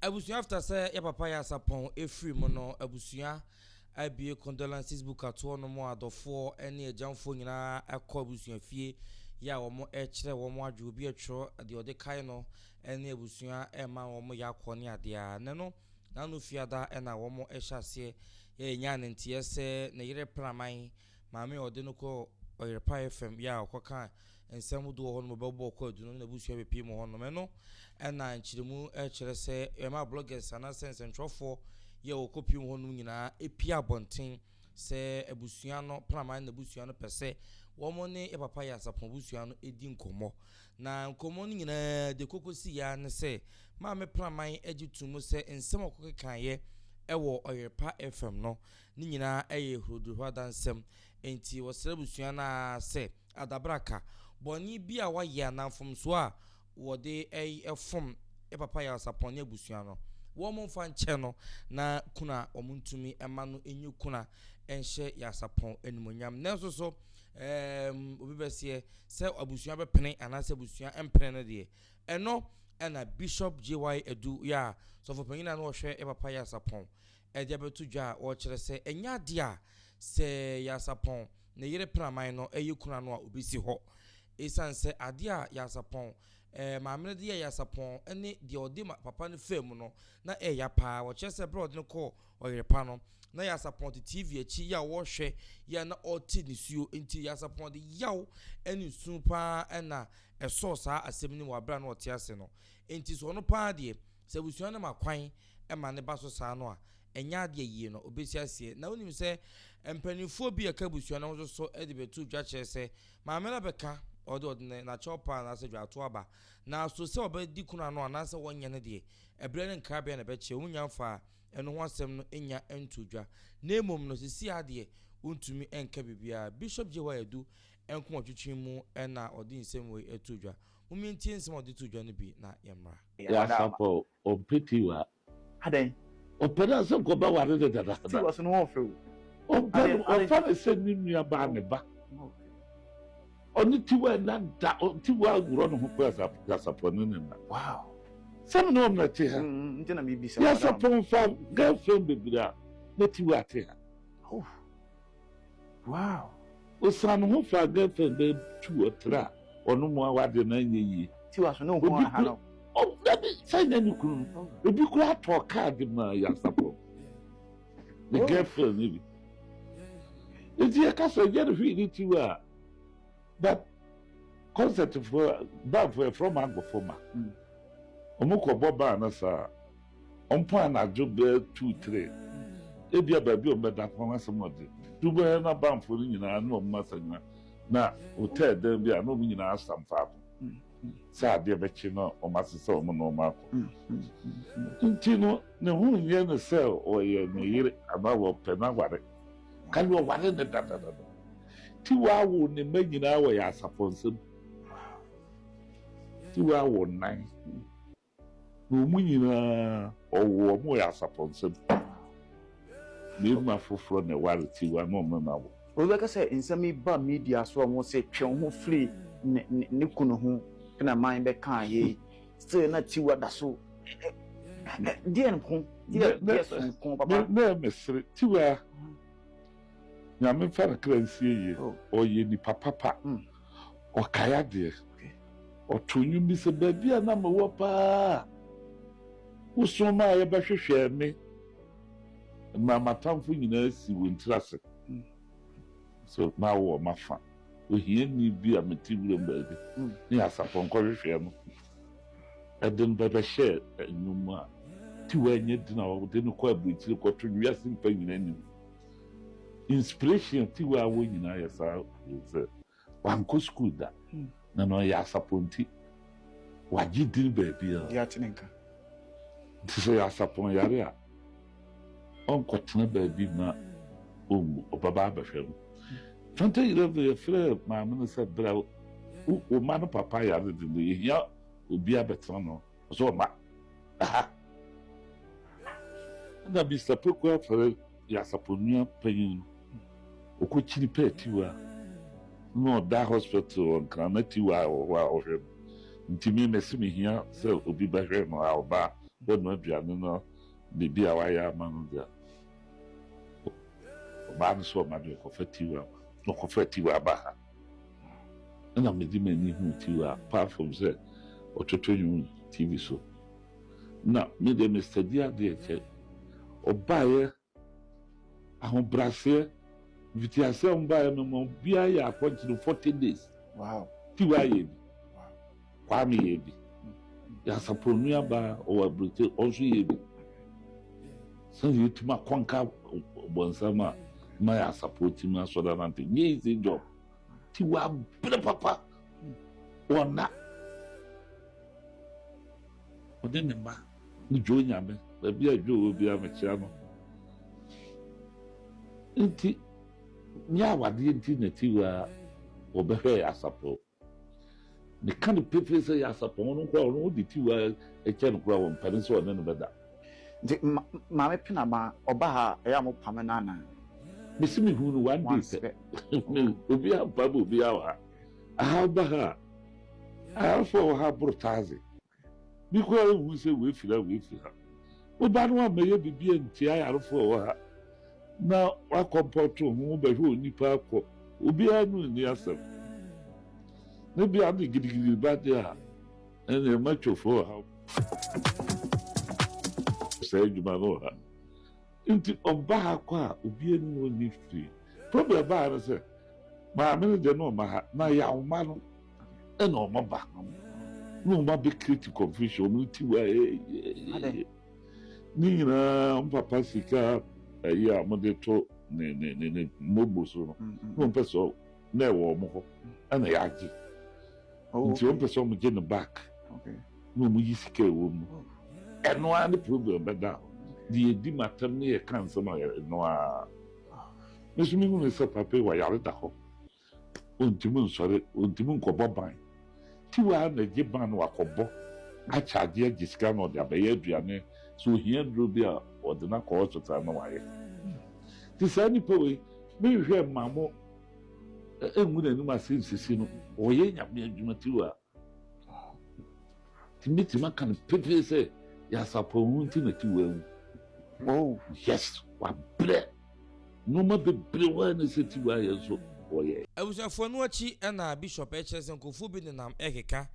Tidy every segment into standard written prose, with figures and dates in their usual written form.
Abusua after say ya papa ya Sarpong efiri mo no abusua abie condolences book ato no mo adofo ene ajanfo nyina akọ abusua fie ya wo mo ekire wo mo adwo bi etro de ode kai no ene abusua ema wo mo ya akọ ne ade a ne no na no fiada ena wo mo ehase ya enya ne ntie se ne yire praman maame ode no ko oyrepa FM ya okoka ensem do ho no bebo ko adu no na abusua bepi mo ho no me no ena nchiremu ekire se ema bloggers ana sense ntrofo ye okopi mo ho no nyina epia bonten se abusua no praman na abusua no pese wo mo ne e papa ya Sarpong abusua no edi nkomo na nkomo no nyina de kokosi ya ne se maame praman agitumu se ensem okokan ye ewo oyrepa FM no ni nyina eye hrodurwa dansem enti wo serabusua na se adabraka boni bia wa ye anamfom so a wo de efom e papa ya Sarpong ne abusua no wo mo fa nche no na kuna omuntumi ema no enyu kuna enhye ya Sarpong enumonyam nenso so obi besie se abusua be pene anase abusua empene no de eno ena Bishop JY Edu ya so for panyina no hwe e papa ya Sarpong edia betu dwa wo kire se enya de a se ya Sarpong ne yire praman no eyekuna no a obisi ho esanse ade a ya Sarpong maamre de ya Sarpong ene de ode papa no fam no na ya pa wo kire se broad no ko oyerepa no na ya Sarpong te TV achi ya wo hwe ya na oti nisuo enti ya Sarpong de yaw eni su pa ena eso sa asem ni wa bra no ote ase no enti so no pa de se busua na makwan ema ne baso sa no a enya de yie no obesi ase na onim se empanifo bi aka busua na wo so e de betu dwa kire se maame na beka ode na chopa na se dwa to aba na so se obedi kuna no na se wonye ne de ebre ne nka bia na be che wunyamfa eno ho asem no enya entudwa na emom no sisi ade untumi enka bibia Bishop JY Edu enko otwetwe mu na ode nsem we etudwa mumintie nsem ode tudwa no bi na yemra ya Sarpong opetiwa aden opera se ko ba ware de dada ti was no ho fe o fa se ni nua ba ne ba oni tiwa na da tiwa guro no ho kwa Sarpong ne na wow some no na te ha ntina mi bi se ya Sarpong fa girlfriend bebira na tiwa te ha wow o san ho fa girlfriend be tu otra onu mo awade na nyeyi ti was no ho ha no o that say na ni kunu obi kura to card ma ya Sarpong the girlfriend ni it's ya ka so get fi ni tiwa but concept for that from angle forma omoko boba na sa ompo na job 2-3 ebia ba bi o beda kwa asomode dubo na bamfo nyina na o masanya na hotel dem bia na o nyina asamfa sa de be chi no o masese o no mako ntino ne hu nye ne se o ye ne yire abawo pena ware kan wo ware ne dada ti wa wo ne manyina wo ya Sarpong sem ti wa wo nan no munyina o mo ya Sarpong sem me ma foforo ne ware ti wa no me ma wo o be ka say nsami ba media so mo say twen ho free ne kunu ho na man be kan ye still na ti wa da so die nko die so nko papa na mesre ti wa na me fa na kransie ye o ye ni papa o kaya de o tunyu bi se ba bia na me wo pa usoma ye ba hwehwe me mama tamfo nyina si wontrase so ma wo mafa o hie ni bi ametiwure mbaabi ni Sarpong ko hwehwe no edin bebe share enuma ti wa nye dina o de no ko abutire ko to wi asimpa nyina ni inspiration ti wa wo nyina ya sa is wan ko school da na no ya Sarpong ti wa gidin baabi ya tinenka ti so ya Sarpong yare a on ko tena baabi na o baba ba hwem 2011 frère ma me se bra o ma no papa yare de no ya obi abetra no so ma na bi sa pourquoi frère ya Sarpong payin o ko chiri petiwa no da hospital on kanatiwa o wa o hwem ntimi mesimi hia se obi ba hwe no a oba when no aduane no bibi a waya ama no dia ba no so ma de ko fatiwa no ko fatiwa ba ha na me di mani hu tiwa apart from say ototonyu TV so na me de me study ade che obaye ahobrase vitiase obaye no mo bia ya continue 40 days. Wow. Tiwa ye kwa mi ye bi ya saponu aba o abrute onso ye bi so you tuma kwanka bonsama ma ya support ma so that nothing easy job tiwa bele papa ona ode ne ma ni jo nyame ba bia jo obi amechia no nti nya wade nti na tiwa obehwe ya support the kind of people say ya Sarpong no kwa no di tiwa e che no kwa won pare so no beda The Mamma Pinama, Obaha, I am Pamanana. Miss me who one day obi a babu bi awa aha baha aha for ha brotazi because we say we feel oba no amaye bibi enti ayarfo ha na wa comfort ho ba hwe onipa akọ obi anu ni asem na bi adi gidigidi ba dia ene machofo ha say juma no ha inti oba akọ obi anu ni free problem ba na say ma me de no ma ha na ya uma no e no ma ba no ma be create confusion no ti wa ni na papa sika ya mo de to ne mobo so no person na wo mo ho ana ya ji nti o person mo je no back Okay. no mo yisike wo mu e no an problem be da di edi matam ne e kan so no a mesumi mu se papa wa ya da ho ontimu nsore ontimu nkobo ban ti wa na je ban no akobo a charge ya gisika no de abaye aduane so here dro bi a odina ko hospital no waye ti sa ni pewe me hwe mamo enwu na numa sisi no oye nyame adwuma ti wa ti makan pepe say ya Sarpong ti na ti wa Oh, yes wa bre no ma be bre wa na se ti wa ye so oye abusafo no achi na bishop echersen kofu bi nenam ekeka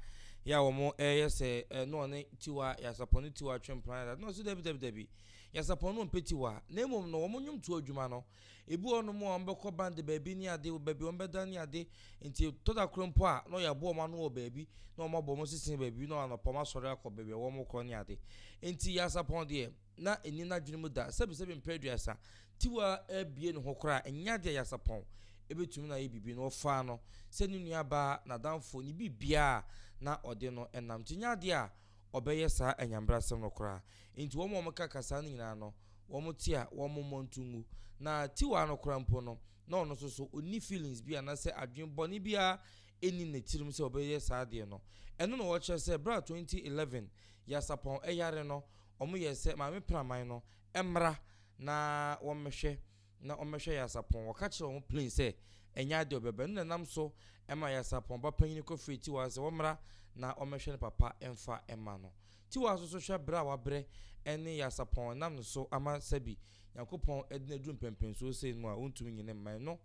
ya wo mo yese no ne tiwa ya Sarpong tiwa twemplan no so debi ya Sarpong no mpetiwa na emom no wo mo nwum to adwuma no ebi ono mo ambekọ band baabi ni ade baabi on beda ni ade nti toda krompo a no ya bo ma no baabi no mo bo mo sisin baabi no anopo ma sori akọ baabi wo mo kọ ni ade nti ya Sarpong de na eni na dwene mu da sebi mpeduasa tiwa abie no hokora enya de ya Sarpong ebetumi na yebibi no fa no se ni nua ba na danfo ni bibia na ode no enam tinya de a obeye sa anyambrasem no kora nti wo mo kasa nyina no wo mo tia wo mo montungu na tiwa no kora mpo no na ono so oni feelings bia na se adwen boni bia eni ne tirim se obeye sa de no eno no wo che se bra 2011 ya Sarpong eyare no omo ye se ma me praman no emra na wo mehwe na omehwe ya Sarpong wo ka kire wo plane se enya de obebe no nam so ema ya Sarpong ba panyin ko free tiwa se wo mra na omehwe ne papa emfa ema no tiwa so hwe bra wa bre ene ya Sarpong nam no so ama sabi yakopon edina drum pempen so se no a ontumi nyine man no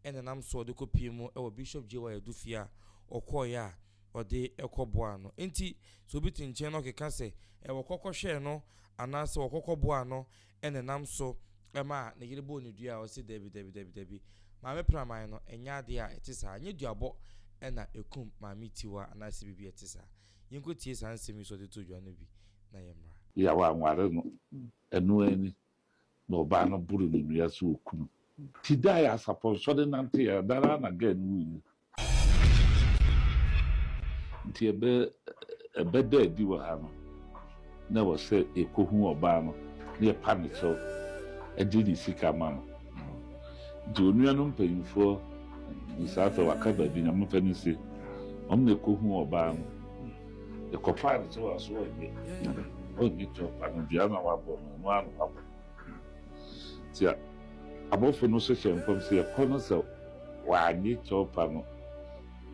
ene nam so de kopie mu e wo bishop jewa ya dufia okoya ode ekoboa no enti so bitin chen no keka se e wo kokohwe no anase wo kokoboa no ene nam so ema na yirebo ne dua o se debi ma me praman no enya de a etisa anye duabo ena ekum ma mitiwa anase bibi etisa yinko tie san semi so de to dua no bi na yemra ya wa nware no enu ani no ba no buru no nua so okum ti da ya Sarpong so de nante ya dara na ga nu nti ebe da di wa ha no na wo se ekohu oba no ne panic so edini sika ma no do nua no mpanyimfo isafa wakaba bi na mfani se omne ekohu oba no ekopa ne so aso ege ogi to panubia na wabo no anu wabo tia abofo no so hemfam se ekono se wa ani to pa no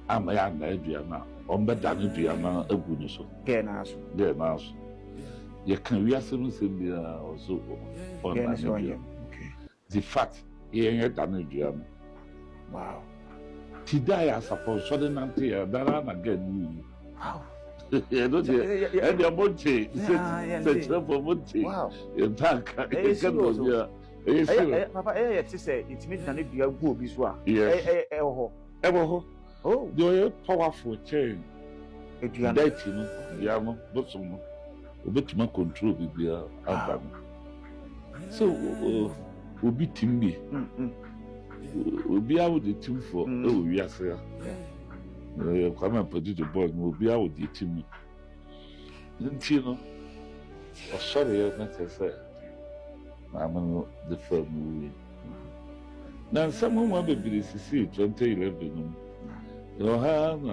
ama ya na adua na ombeda no dua na agu no so get na so. de na so You can we assume say also on that. The fact he ain't done it. Wow. Today I suppose so then that again. Wow. You know and the monte say for monte. Wow. You tank. Papa to say it means that you are good biswa. Yes. Oh, the powerful change. If you are dating, yeah, but some a bit more control will be so we'll be team. We'll be out with the team for yes, sir. Come and put the board, we'll be out with the team. Didn't you know? Oh, sorry, I'm not say. I'm the firm movie. Now, someone want to be 2011. Your hand.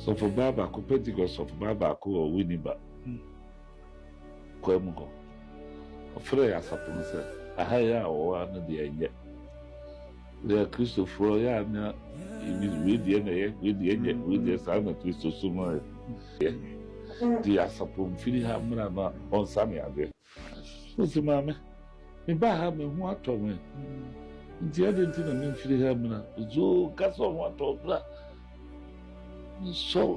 So for Baba, Pentecost of Baba, or Winniba. Quemco. Freya Sarpong said, a higher or one of the end. They are Christopher, yeah, with the son of Christo Summer. The Sarpong feeling her on Samia. What's the mamma? In Baham, what told me? The other thing I mean, Philly Hamina, so Castle what told that. So,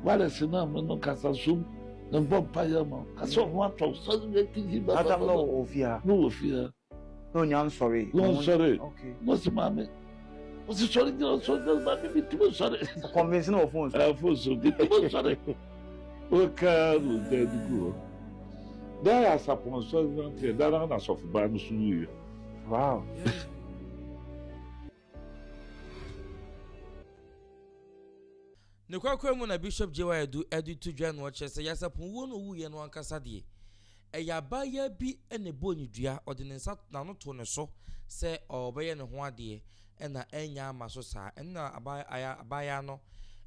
what is the name? No Casasum, no Bob Payama. Castle what told suddenly thinking about no fear. No fear. No, I'm sorry. No, sorry. Okay. What's the mammy? What's the sorry? So that be too sorry. Conventional phones. I feel so good. Sorry. Okay, dead go. There are Sarpong so that are not of Banusu. Wow. Ne kwakwamu na Bishop Jewa edu to Jan watch say Sarpong wonu wu ye no ankasa de. Eya baya bi ene boni dua odinensa na no to ne so se obeye ne ho ade e na enya amaso sa na abaya no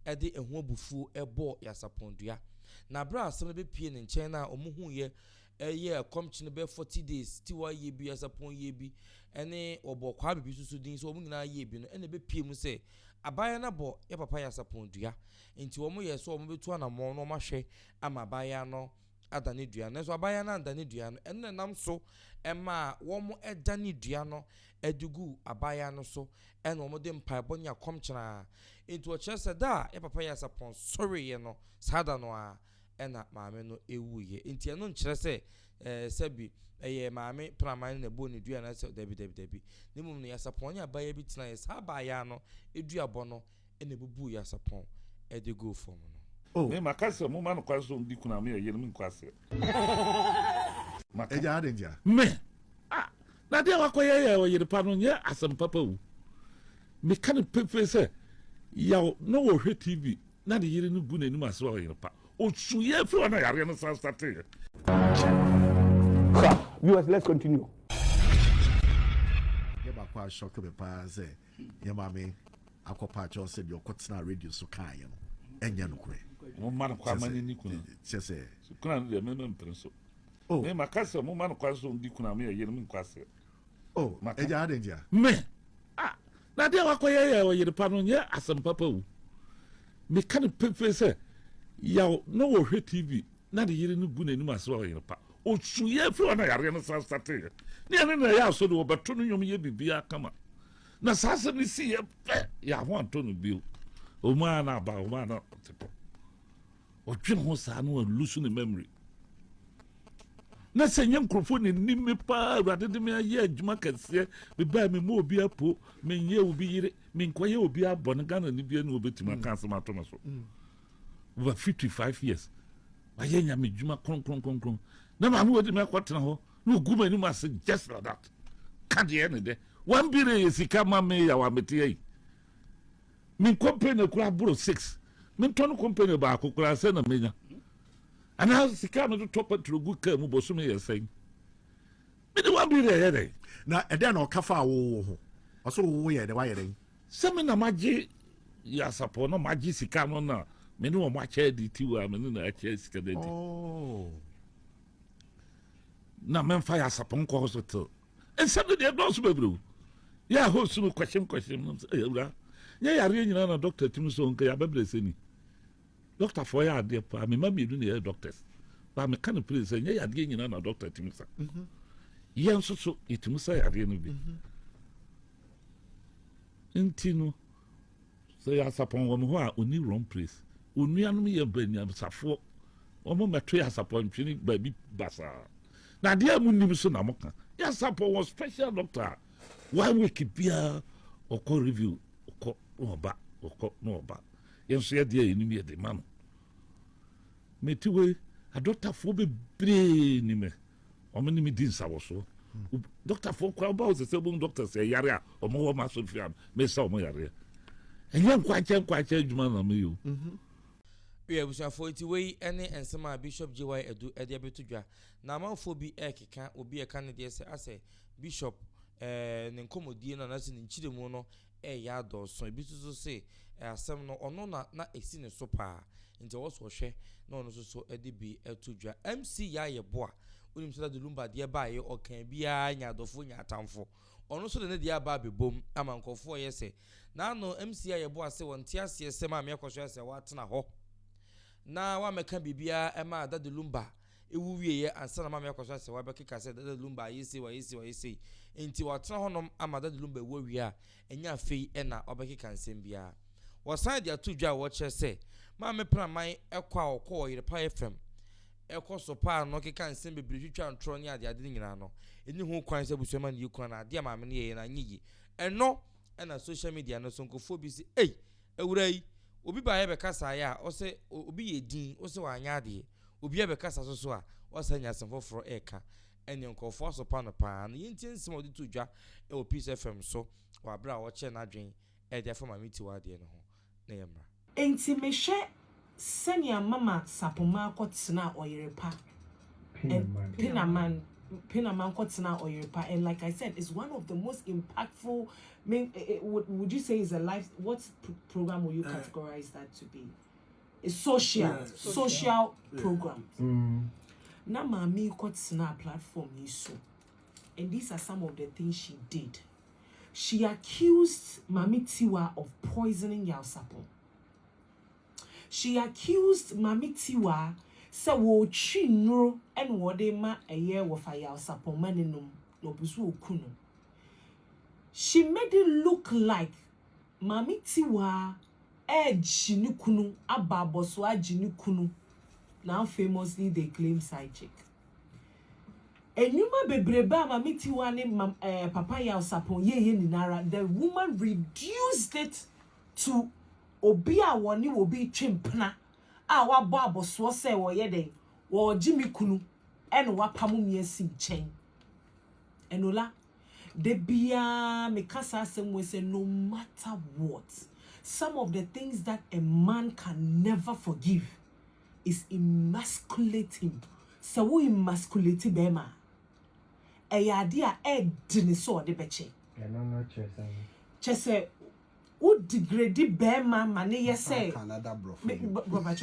ede ehu abufu ebo ya Sarpong dua. Na bra asem be pie ne nchen na omuhu ye eye komchine be 40 days ti wa ye bi ya Sarpong ye bi ene obo kwa bibi susu din so omu nyina ye bi no ene be pie mu se abaya na bo ya papa ya Sarpong dua enti omu ye so omu betu anamo no mahwe ama abaya no adane dua na so abaya na adane dua no enne nam so ema wo mo edane dua no edugu abaya no so ene omu de mpaebo nya komchina enti o chese da ya papa ya Sarpong sorry ye no sada no a ena maame no ewuye enti eno nkyere se sebi eye maame praman na boni dua na se debi nimum no ya Sarpong nya abaya bi tina ye sa abaya no eduabo no ene bubu ya Sarpong ede go from no. Oh, me makase mo man kwaso ndi kuna me ye me kwase. Eja adenja. Me. Ah, na dia wakoye ye o yire pa no nye asem papa wu. Me kan pepe se ya no wo hwe TV na de yire no gu na nim ase o yire pa. O suye fro na yare no san start. Viewers, let's continue. Ye ba kwa shock be pa say ye mame akopa cho say your kotsina radio so kan ye no. Enya no kure. Mo man kwa mani ni kuna. Chese. Kuna de me mpenso. Oh, me makase mo man kwaso ndi kuna me ye me kwase. Oh, eja adenja. Me. Ah, na dia wakoye ye o yire pa no nye asem papa wu. Me kan pepe se ya no wo hwe TV na de yire no gu na nim ase o yire pa. O suye fro na yare no san start. Ni ene na ya so de obeto no nyom ye bibia kama. Na sasa ni si ye pe ya ho anto no bio. O ma na ba o ma na tipo. O twin ho sa no lose the memory. Na se nyam krofo ni nime pa awade de me aye adwuma kase me ba me mo obi apo me nye obi yire me nkoye obi abon Ghana ni bia na obetima cancel mato no so. Over 55 years. Aye nya me dwuma kron. Na ma no de me kwatena ho na oguma ni ma se just like that. Ka de ene de. One bire yesika ma me ya wa mete yi. Min company kura bro 6. Min ton company ba ko kura se na menya. Ana sika no to top trogu ka mu boso me yesen. Me de one bire ye de. Na ede na okafa wo ho. Oso wo ye de wa ye de. Se me na maji ya Sarpong no maji sika no na me no mo acha di ti wa me no na acha sika de. Oh. Na men fa ya Sarpong ko hospital. And some of the adults bebru. Ya host no question no say ewura. Nya yare nyina na doctor tim so nka ya bebre seni. doctor for ya de pa me ma me do ne doctors ba me kan please say ya de nyina na doctor timisa yen so itimusa ya de no bi intino so ya sapon wo ho a oni wrong place onuanu me ye banya safo o mo meto ya sapon twini ba bi basa na de amunim so na moka ya sapon was special doctor 1 week bia oko review oko no ba yen so ya de enim ye de mano metiwe a doctor fo be bre ni me o me ni mi din sawo so doctor fo kwa ba o se bon doctor se yare a o mo wo ma so fiam me sa o mo yare enye kwache djuma na me yo we abusuafo iti wei ene ensema Bishop JY Edu ede abetudwa na amanfo bi ekeka obi eka ne de se ase Bishop ne nkomodie na se ne nchiremu no ya adoso ebi so se asem no ono na esi ne so pa nti wo so hwe na ono so ede bi etudwa MC ya ye boa onim se da lumba de ba ye okan bia nya adofo nya atamfo ono so de ne de aba bebom amankofo ye se na no MC ya ye boa se wonte ase se ma me ekwoso ase wa tena ho na wa meka bibia ema da de lumba ewu wieye ansa na ma me ekwoso ase wa be keka se da de lumba yesi enti wa tena honom ama da de lumba wo wi enya fei na obekeka nsem bia wasan de atudwa wo che se ma me praman ekwa okọ yire pa FM ekoso pa no keka nsem bebiri twitwa ntro ne ade nyina no eni hu kwan se busuama ne yikwan na ade ma me ne ye na nyiyi eno na social media no so nkofo bi si ewurai obi ba ye be kasa ya o se obi ye din o se wa anya ade obi ye be kasa so a o se nya sem foforo eka eni nkofo so pa no pa no yinti nsem odi tudwa o Peace FM so wa bra wo che na dwen de afama miti wa de no ho na yemra enti mehwe senia mama sapoma kotsena oyerepa Pinaman kotsena oyerepa, and like I said, it's one of the most impactful. Would you say is a life? What program will you categorize that to be? It's social program. Na mami kotsena platform yiso, and these are some of the things she did. She accused Mami Tiwa of poisoning Yaw Sarpong. She accused Mami Tiwa se wo chinro en wode ma eye wo fa Yaw Sarpong maninum no busu okunu. She made it look like Mami Tiwa jini kunu ababoso jini kunu. Now famously they claim side chick. Enyuma bebreba Mami Tiwa ne papa Yaw Sarpong ye ninara. The woman reduced it to obi a woni obi twempna a wa bo aboso se wo ye den wo jimi kunu ene wa pamu miesi nchen enola de bia me kasa asem we say no matter what, some of the things that a man can never forgive is emasculate him. So we emasculate bema eyade a dini so de beche no chese wo degrade bema mane ye say Canada bro baba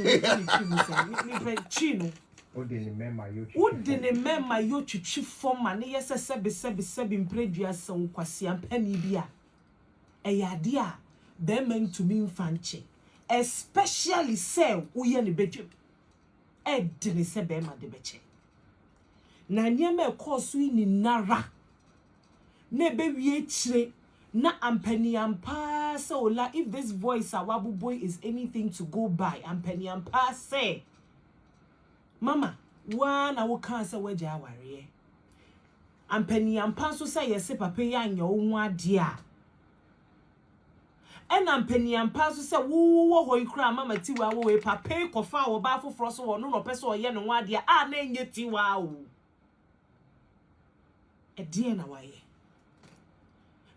chino Udine mema yo twitwi form mane ye say sebe mpredua san kwase ampani bia eyade a bema ntumi mfanche, especially say wo ye ne bedwem dini se bema de beche na nyema ekoso ni nara na be wie chire na ampani ampa se ola. If this voice awabu boy is anything to go by, ampani ampa say mama wa na wo kan se waja aware ampani ampa so say yese papa ya anya wo hu ade a ena ampani ampa so say wo hoi kra mama Tiwa wo we papa kofa wo ba foforo so wo no pese oye ne ho ade a na enye Tiwa wo ede na waye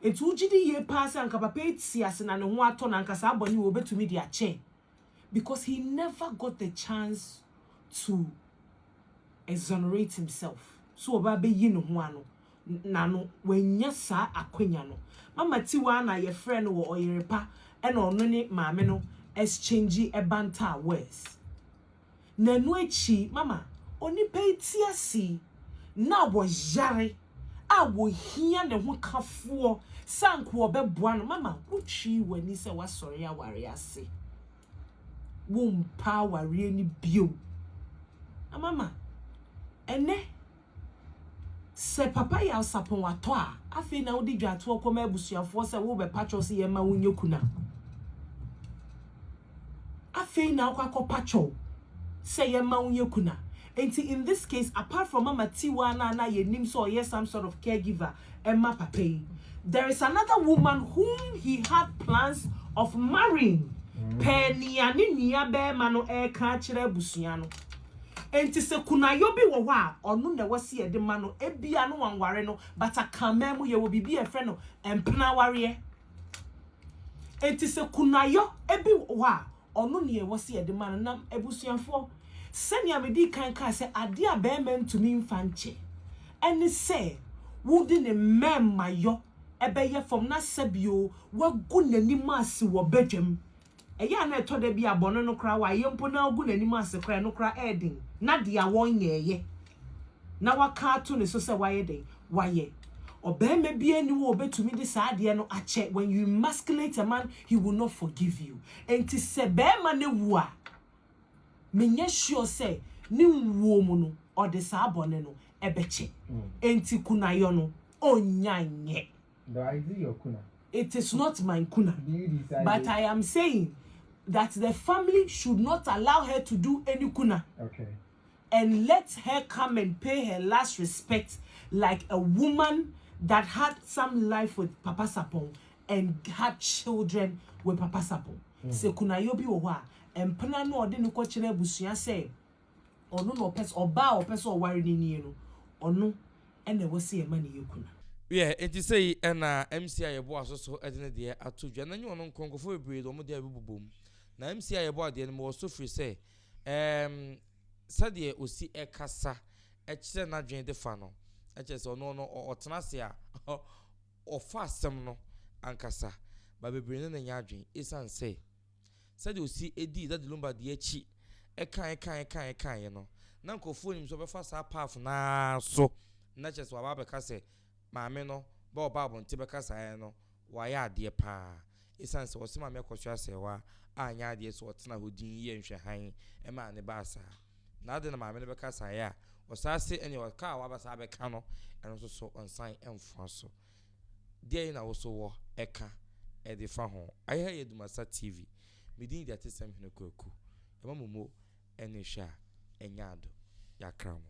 etu ujidi ye pass anka papa etiase na ne ho ato na anka sa aboni wo betumi dia che, because he never got the chance to exonerate himself. So oba be yi ne ho ano na no wanya sa akwanya no mama Tiwa na ye friend wo oyerepa e na ono ne maame no exchange ebanta words na no echi mama oni pa etiase na wo yare a wo hia ne ho kafo sanko obeboa no mama utwi wani se wasori aware ase wom power ni bio amama ene se papa ya Sarpong ato a afi na wodi dwato koma abusuafo se wo be patcho se ye ma wonye kuna afi na akwa patcho se ye ma wonye kuna enti in this case apart from mama Tiwa na ye nim so yes some sort of caregiver Emma Pape there is another woman whom he had plans of marrying Penny ani nia be ma no e ka kire abusua no enti se kuna yo bi wo a onu na wasi e de ma no ebia no wanware no but akama mu ye wo bibi e fre no empena ware enti se kuna yo ebi wo a onu ne wasi e de ma no nam abusuafo senia me di kan se ade a be ma ntumi mfanche eni se wudi ne memma yo ebeye from na sebio wagu nanim ase wo bedwam eya na eto da bi abono no kra wa yempo na ogu nanim ase kra no kra edin na dia wonyeye na waka ato ne so se waye den waye obema bi ani wo betumi de saade no ache when you emasculate a man he will not forgive you enti se bema ne wu a menye sure say ni wo mu no o de sa abone no ebeche enti kuna yo no onyanye. It is not my kuna. But I am saying that the family should not allow her to do any kuna. Okay. And let her come and pay her last respect like a woman that had some life with Papa Sarpong and had children with Papa Sarpong. Se kuna yobi owa empena no ode no kwachire busua say ono no pes oba o pes o ware ni no ono ene wose e mani yekuna. Yeah, it is say na MCI yebo asoso edene de atodwa na nyi ono nkonkofo bebre do mo de abububum na MCI yebo de no mo so free say sade osi ekasa ekire na dwen de fa no ekire se ono no otenase a ofa asem no ankasa ba bebre na nya adwen isan say sade osi edi that lumba de achi ekan no na nkofo nim so be fa sa path na so na kire se wa ba ka say maame no ba oba bonte be kasa no wa ya ade pa isan se wose maame kwotwa se wa anya ade so otena hodin ye nhwe han e ma ne ba sa na ade na maame ne be kasa ya osase ene wa ka wa ba sa be ka no eno so onsan emfo so de na wo so wo eka e de fa ho aye ye ADUMASA TV medin de atesem hene kwaku e mamumo ene hwa enya ado ya kramo